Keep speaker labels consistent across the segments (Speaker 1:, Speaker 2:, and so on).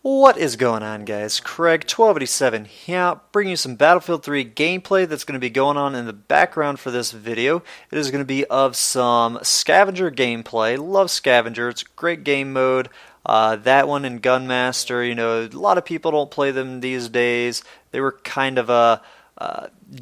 Speaker 1: What is going on, guys? Craig 1287 here, bringing you some Battlefield 3 gameplay that's going to be going on in the background for this video. It is going to be of some Scavenger gameplay. Love Scavenger, it's a great game mode. That one and Gunmaster, you know, a lot of people don't play them these days. They were kind of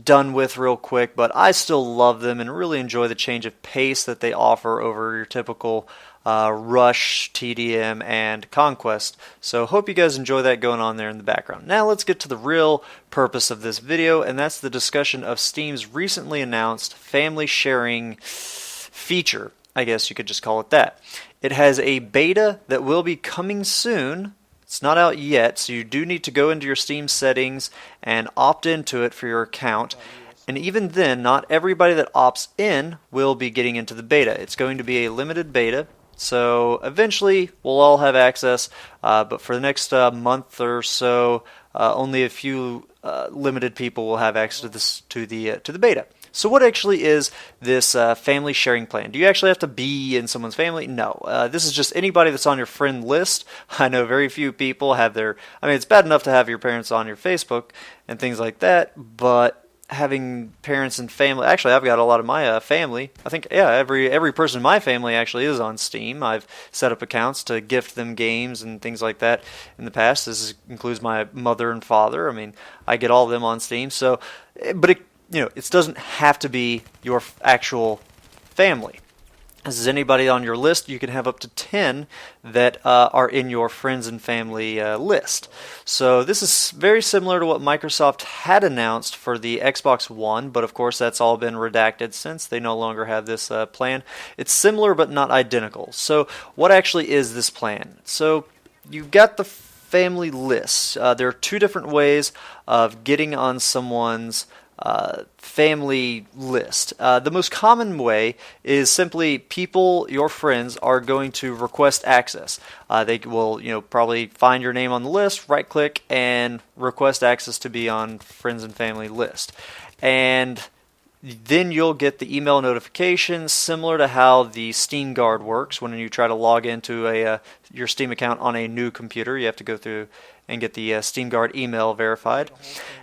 Speaker 1: done with real quick, but I still love them and really enjoy the change of pace that they offer over your typical Rush, TDM, and Conquest. So hope you guys enjoy that going on there in the background. Now let's get to the real purpose of this video, and that's the discussion of Steam's recently announced family sharing feature. I guess you could just call it that. It has a beta that will be coming soon. It's not out yet, so you do need to go into your Steam settings and opt into it for your account. And even then, not everybody that opts in will be getting into the beta. It's going to be a limited beta. So eventually we'll all have access, but for the next month or so, only a few limited people will have access to the beta. So what actually is this family sharing plan? Do you actually have to be in someone's family? No. This is just anybody that's on your friend list. I know very few people have their... I mean, it's bad enough to have your parents on your Facebook and things like that, but having parents and family... Actually, I've got a lot of my family. I think, yeah, every person in my family actually is on Steam. I've set up accounts to gift them games and things like that in the past. Includes my mother and father. I mean, I get all of them on Steam. So, but it doesn't have to be your actual family. This is anybody on your list. You can have up to 10 that are in your friends and family list. So this is very similar to what Microsoft had announced for the Xbox One, but of course that's all been redacted since they no longer have this plan. It's similar but not identical. So what actually is this plan? So you've got the family lists. There are two different ways of getting on someone's family list. The most common way is simply people, your friends, are going to request access. They will, probably find your name on the list, right click, and request access to be on friends and family list. And then you'll get the email notification, similar to how the Steam Guard works. When you try to log into your Steam account on a new computer, you have to go through and get the Steam Guard email verified.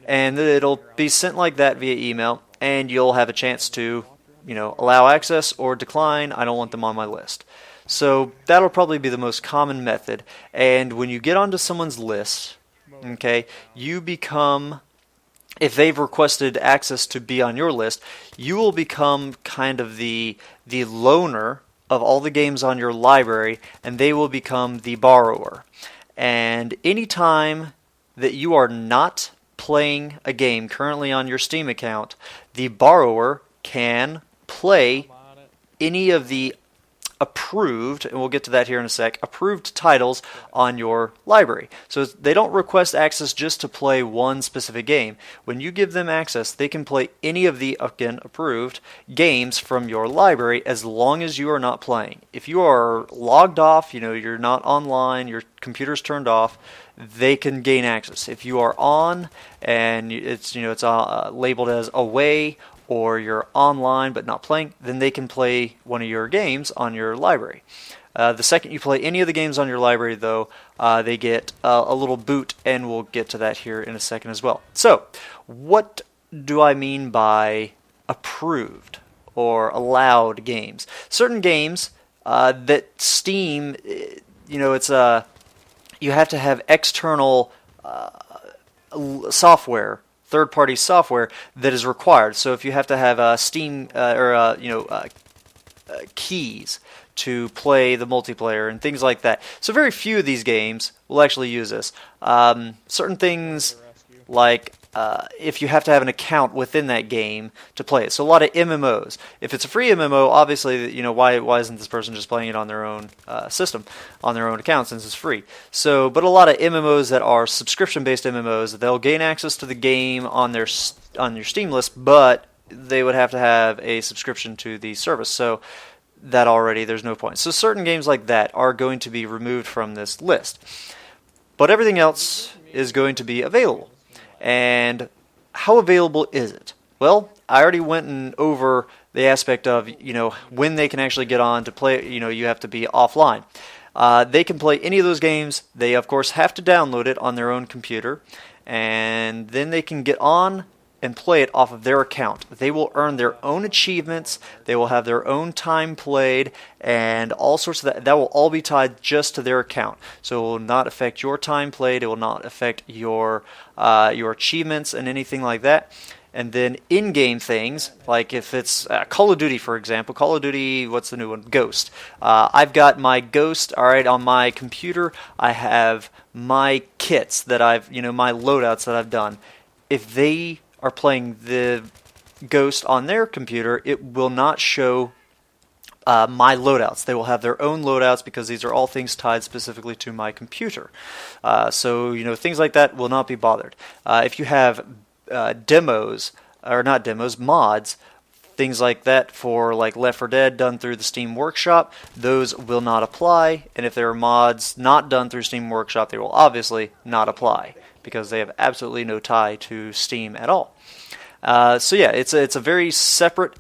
Speaker 1: And it'll be sent like that via email, and you'll have a chance to, allow access or decline. I don't want them on my list. So that'll probably be the most common method. And when you get onto someone's list, okay, you become... If they've requested access to be on your list, you will become kind of the loaner of all the games on your library, and they will become the borrower. And anytime that you are not playing a game currently on your Steam account, the borrower can play any of the approved, and we'll get to that here in a sec, approved titles on your library. So they don't request access just to play one specific game. When you give them access, they can play any of the, again, approved games from your library as long as you are not playing. If you are logged off, you're not online, your computer's turned off, they can gain access. If you are on and it's labeled as away, or you're online but not playing, then they can play one of your games on your library. The second you play any of the games on your library, though, they get a little boot, and we'll get to that here in a second as well. So, what do I mean by approved or allowed games? Certain games that Steam, it's you have to have external software, third-party software that is required. So if you have to have Steam keys to play the multiplayer and things like that. So very few of these games will actually use this. Certain things like if you have to have an account within that game to play it. So a lot of MMOs. If it's a free MMO, obviously, why isn't this person just playing it on their own system, on their own account, since it's free? So, but a lot of MMOs that are subscription-based MMOs, they'll gain access to the game on your Steam list, but they would have to have a subscription to the service. So that already, there's no point. So certain games like that are going to be removed from this list. But everything else is going to be available. And how available is it? Well, I already went over the aspect of, when they can actually get on to play, you have to be offline. They can play any of those games. They, of course, have to download it on their own computer, and then they can get on and play it off of their account. They will earn their own achievements, they will have their own time played, and all sorts of that. That will all be tied just to their account. So it will not affect your time played, it will not affect your achievements and anything like that. And then in-game things, like if it's Call of Duty, for example. Call of Duty, what's the new one? Ghost. I've got my Ghost, alright, on my computer. I have my kits that I've, my loadouts that I've done. If they are playing the Ghost on their computer, it will not show my loadouts. They will have their own loadouts because these are all things tied specifically to my computer. So, things like that will not be bothered. If you have mods, things like that for like Left 4 Dead done through the Steam Workshop, those will not apply. And if there are mods not done through Steam Workshop, they will obviously not apply because they have absolutely no tie to Steam at all. So yeah, it's a very separate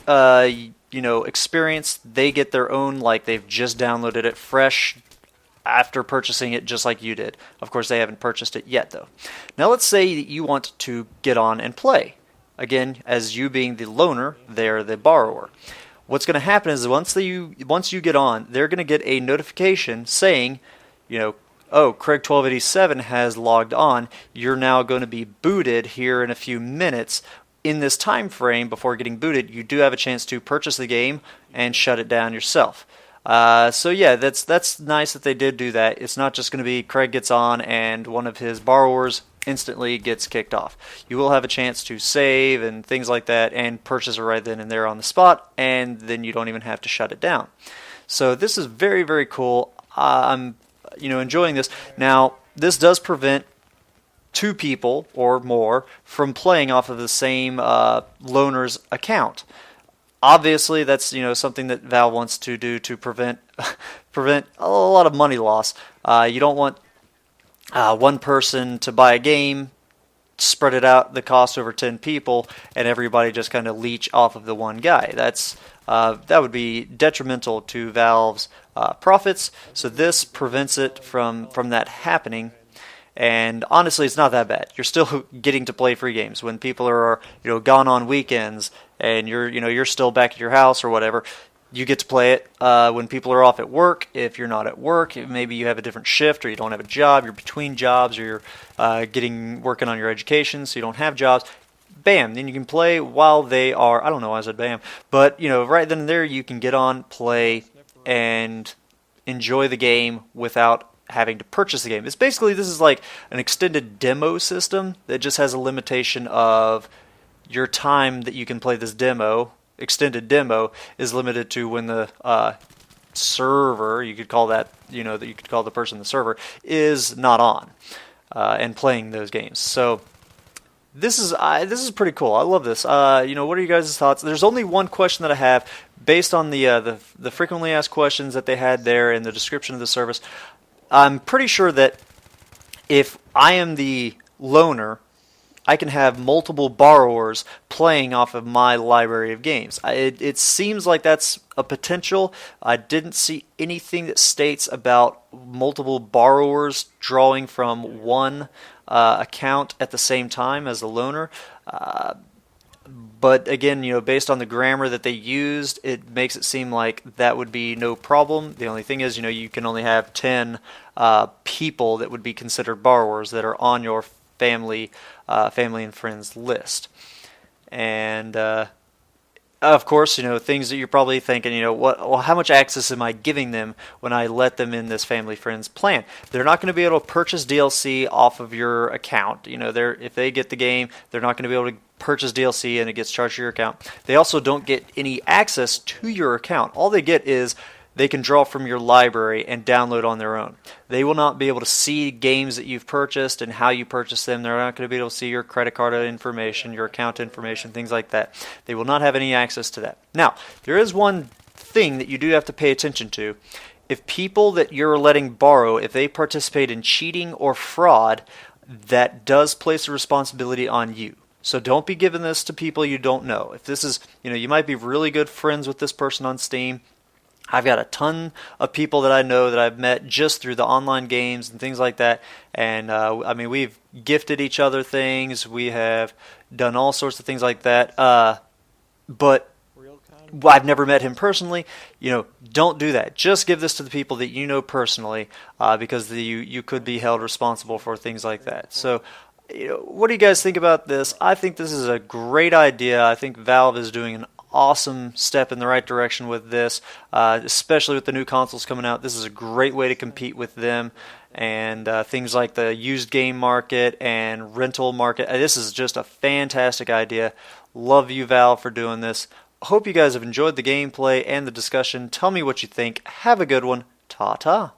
Speaker 1: experience. They get their own, like they've just downloaded it fresh after purchasing it just like you did. Of course, they haven't purchased it yet though. Now let's say that you want to get on and play. Again, as you being the loaner, they're the borrower. What's going to happen is once you get on, they're going to get a notification saying, oh, Craig 1287 has logged on. You're now going to be booted here in a few minutes. In this time frame before getting booted, you do have a chance to purchase the game and shut it down yourself. So yeah, that's nice that they did do that. It's not just going to be Craig gets on and one of his borrowers instantly gets kicked off. You will have a chance to save and things like that and purchase it right then and there on the spot, and then you don't even have to shut it down. So this is very, very cool. I'm enjoying this. Now, this does prevent two people or more from playing off of the same loaner's account. Obviously, that's something that Valve wants to do to prevent a lot of money loss. You don't want one person to buy a game, spread it out the cost over 10 people, and everybody just kind of leech off of the one guy. That would be detrimental to Valve's profits. So this prevents it from that happening. And honestly, it's not that bad. You're still getting to play free games when people are gone on weekends, and you're still back at your house or whatever. You get to play it when people are off at work. If you're not at work, maybe you have a different shift, or you don't have a job. You're between jobs, or you're working on your education, so you don't have jobs. Bam! Then you can play while they are. I don't know why I said bam, but right then and there you can get on, play, and enjoy the game without having to purchase the game. This is like an extended demo system that just has a limitation of your time that you can play this demo. Extended demo is limited to when the server, you could call that, that you could call the person the server, is not on and playing those games. So this is pretty cool. I love this. What are you guys' thoughts? There's only one question that I have based on the frequently asked questions that they had there in the description of the service. I'm pretty sure that if I am the loaner, I can have multiple borrowers playing off of my library of games. It seems like that's a potential. I didn't see anything that states about multiple borrowers drawing from one account at the same time as the loaner. But again, based on the grammar that they used, it makes it seem like that would be no problem. The only thing is, you can only have 10 people that would be considered borrowers that are on your family and friends list. And of course, things that you're probably thinking, how much access am I giving them when I let them in this family friends plan? They're not going to be able to purchase DLC off of your account. If they get the game, they're not going to be able to purchase DLC and it gets charged to your account. They also don't get any access to your account. All they get is they can draw from your library and download on their own. They will not be able to see games that you've purchased and how you purchased them. They're not going to be able to see your credit card information, your account information, things like that. They will not have any access to that. Now, there is one thing that you do have to pay attention to. If people that you're letting borrow, if they participate in cheating or fraud, that does place a responsibility on you. So don't be giving this to people you don't know. If this is, you might be really good friends with this person on Steam. I've got a ton of people that I know that I've met just through the online games and things like that. And I mean, we've gifted each other things. We have done all sorts of things like that. But I've never met him personally. Don't do that. Just give this to the people that you know personally, because you could be held responsible for things like that. So, what do you guys think about this? I think this is a great idea. I think Valve is doing an awesome step in the right direction with this, especially with the new consoles coming out. This is a great way to compete with them, and things like the used game market and rental market. This is just a fantastic idea. Love you, Valve, for doing this. Hope you guys have enjoyed the gameplay and the discussion. Tell me what you think. Have a good one. Ta-ta.